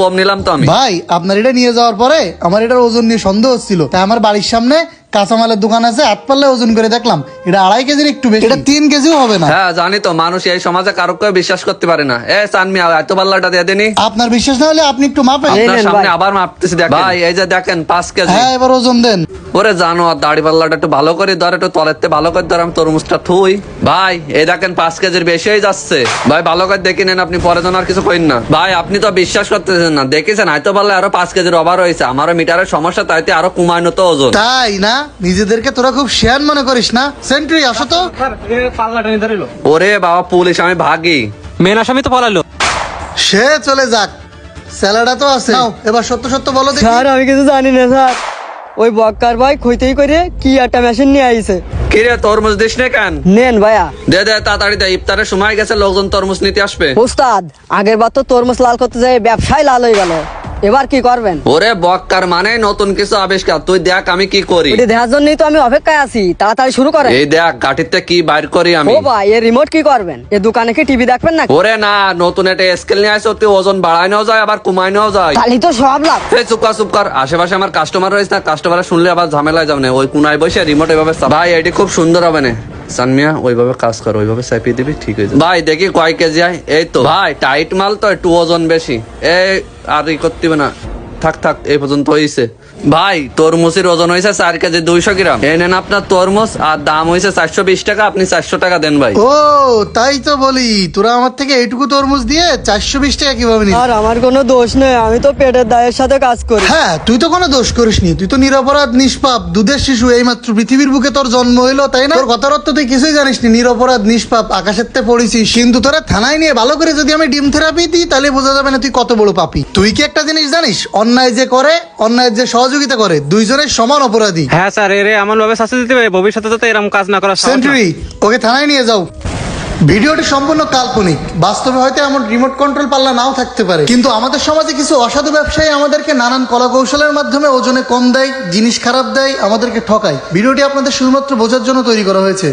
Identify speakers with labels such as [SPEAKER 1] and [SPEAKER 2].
[SPEAKER 1] কম নিলাম তো আমি।
[SPEAKER 2] ভাই আপনার এটা নিয়ে যাওয়ার পরে আমার এটার ওজন নিয়ে সন্দেহ হচ্ছিল, তাই আমার বাড়ির সামনে কাঁচামালের দোকান আছে, হাত পাল্লে ওজন করে দেখলাম এটা 2.5 কেজির একটু বেশি, এটা 3 কেজিও হবে না।
[SPEAKER 1] হ্যাঁ জানি তো, মানুষ এই সমাজে কারোকে বিশ্বাস করতে পারে না। চানমি এত পাল্লাটা দিয়ে দেনি।
[SPEAKER 2] আপনার বিশ্বাস না হলে আপনি একটু মাপেন।
[SPEAKER 1] আপনার সামনে আবার মাপতেছি দেখেন ভাই, এই যে দেখেন 5 কেজি।
[SPEAKER 2] হ্যাঁ এবার ওজন দেন।
[SPEAKER 1] ওরে জানো, দাড়ি পাল্লাটা একটু ভালো করে ধর, একটু তলেতে ভালো করে ধর, আমি তরমুজটা থুই। ভাই এই দেখেন 5 কেজির বেশি হয়ে যাচ্ছে ভাই, ভালো করে দেখে নেন, আপনি পরে যেন আর কিছু কইন না। ভাই আপনি তো বিশ্বাস করতেছেন না, দেখেছেন হয়তো পারলে আরো 5 কেজির ওভার হয়েছে, আমারও মিটারের সমস্যা, তাইতে আরো কমানো তো ওজন।
[SPEAKER 2] তাই না? নিজেদেরকে তোরা খুব শেয়ান মনে করিস না? সেন্ট্রি আসো তো।
[SPEAKER 1] ওরে বাবা পুলিশ, আমি ভাগি।
[SPEAKER 3] মেন আসামি তো পলালো।
[SPEAKER 2] সে চলে যাক, স্যালাডা তো আছে। নাও এবার সত্য সত্য বলো দেখি।
[SPEAKER 4] স্যার আমি কিছু জানি না স্যার, ওই বক্কার ভাই খইতেই করে কি একটা মেশিন নিয়ে আইছে।
[SPEAKER 1] কিরে তরমুজ দিস না কেন?
[SPEAKER 4] নেন ভাইয়া।
[SPEAKER 1] দে দে তাড়াতাড়ি দে, ইফতারের সময় গেছে, লোকজন তরমুজ নিতে আসবে।
[SPEAKER 4] উস্তাদ আগের বার তো তরমুজ লাল করতে যাই ব্যবসায় লাল হয়ে গেল, এবার কি করবেন?
[SPEAKER 1] ওরে বক্কার মানে নতুন কিছু আবিষ্কার, তুই দেখ আমি কি করি।
[SPEAKER 4] ওটি দেখার জন্যই তো আমি অপেক্ষায় আছি, তাড়াতাড়ি শুরু করেন।
[SPEAKER 1] এই দেখ গাঠিতে কি বাইর করি আমি।
[SPEAKER 4] ও ভাই এর রিমোট কি করবেন? এ দোকানে কি টিভি দেখবেন না?
[SPEAKER 1] ওরে না, নতুন একটা স্কেল নিয়ে আসো, তুই ওজন বাড়াইনাও যায় আবার কমাইনাও যায়।
[SPEAKER 4] খালি তো সব লাভ।
[SPEAKER 1] এই চুপ কর, আশেপাশে আমার কাস্টমার রয়েছে না, কাস্টমার শুনলে আবার ঝামেলায় যাবে না। ওই কোনায় বসে রিমোট এভাবে ভাই এটি খুব সুন্দর হবে না সানমিয়া, ওইভাবে কাজ কর, ওইভাবে চাপিয়ে দিবি, ঠিক হয়ে যাবে। ভাই দেখি কয় কেজি হয়। এই তো ভাই টাইট মাল তো, একটু ওজন বেশি। এই আর করতে হবে না, থাক এই পর্যন্ত হয়েছে। ভাই তরমুজের ওজন হয়েছে 4 কেজি 200 গ্রাম। এই নেন আপনার তরমুজ, আর দাম হয়েছে 420 টাকা, আপনি 400 টাকা দেন ভাই।
[SPEAKER 2] ও তাই তো বলি, তোরা আমার থেকে এইটুকু তরমুজ দিয়ে 420 টাকা কিভাবে নিস?
[SPEAKER 4] আর আমার কোনো দোষ নেই, আমি তো পেটের দায়ের সাথে কাজ করি।
[SPEAKER 2] হ্যাঁ তুই তো কোনো দোষ করিসনি, তুই তো নিরপরাধ নিষ্পাপ দুধের শিশু, এইমাত্র পৃথিবীর বুকে তোর জন্ম হইলো, তাই না? তোর কথার অর্থ তুই কিছুই জানিসনি, নিরপরাধ নিষ্পাপ, আকাশের তে পড়েছিস। কিন্তু তোরা থানায় নিয়ে ভালো করে যদি আমি ডিম থেরাপি দিই, তাহলে বোঝা যাবে না তুই কত বড় পাপী। তুই কি একটা জিনিস জানিস, অন্যায় যে করে, অন্যায় যে সহযোগিতা করে, দুইজনের সমান অপরাধী।
[SPEAKER 3] হ্যাঁ স্যার, এর এমন ভাবে শাস্তি দিতে হবে ভবিষ্যতে যাতে এরকম কাজ না করা।
[SPEAKER 2] সেন্টুরি ওকে থানায় নিয়ে যাও। ভিডিওটি সম্পূর্ণ কাল্পনিক, বাস্তবে হয়তো এমন রিমোট কন্ট্রোল পাল্লা নাও থাকতে পারে, কিন্তু আমাদের সমাজে কিছু অসাধু ব্যবসায়ী আমাদেরকে নানান কলা কৌশলের মাধ্যমে ওজনে কম দেয়, জিনিস খারাপ দেয়, আমাদেরকে ঠকায়। ভিডিওটি আপনাদের শুধুমাত্র বোঝার জন্য তৈরি করা হয়েছে।